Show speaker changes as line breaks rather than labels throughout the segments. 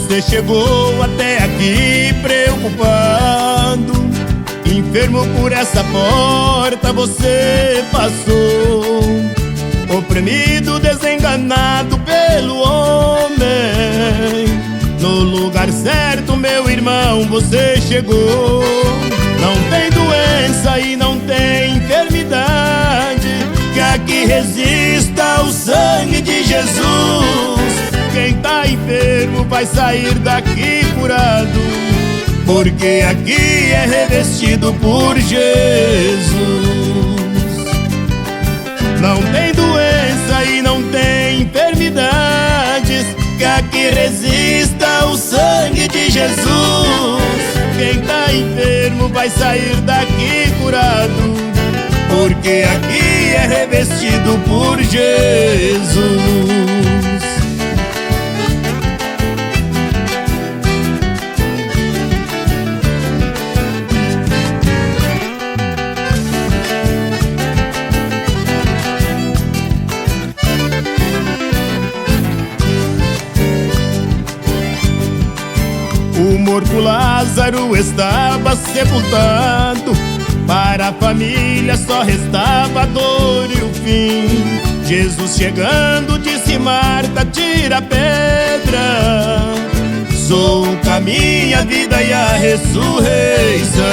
Você chegou até aqui preocupado, enfermo por essa porta você passou, oprimido, desenganado pelo homem. No lugar certo, meu irmão, você chegou. Não tem doença e não tem enfermidade que aqui resista ao sangue de Jesus. Quem tá enfermo vai sair daqui curado, porque aqui é revestido por Jesus. Não tem doença e não tem enfermidades que aqui resista ao sangue de Jesus. Quem tá enfermo vai sair daqui curado, porque aqui é revestido por Jesus. O morto Lázaro estava sepultado, para a família só restava a dor e o fim. Jesus chegando disse: Marta, tira a pedra. Sou o caminho, a vida e a ressurreição.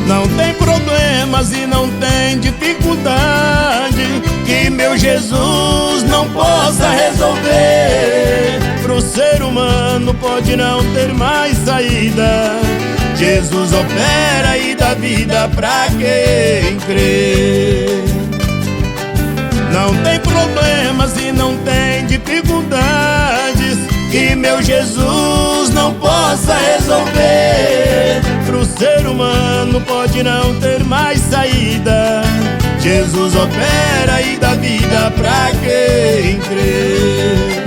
Não tem problemas e não tem dificuldade que meu Jesus não possa resolver. Pro ser humano pode não ter mais saída, Jesus opera e dá vida pra quem crê. Não tem problemas e não tem dificuldades que meu Jesus não possa resolver. Pro ser humano pode não ter mais saída, Jesus opera e dá vida pra quem crê.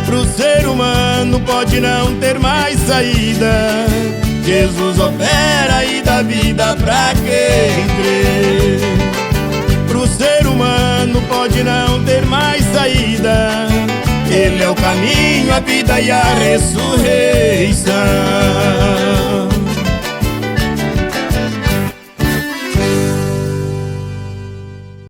Pro ser humano pode não ter mais saída, Jesus opera e dá vida pra quem crê. Pro ser humano pode não ter mais saída, Ele é o caminho, a vida e a ressurreição.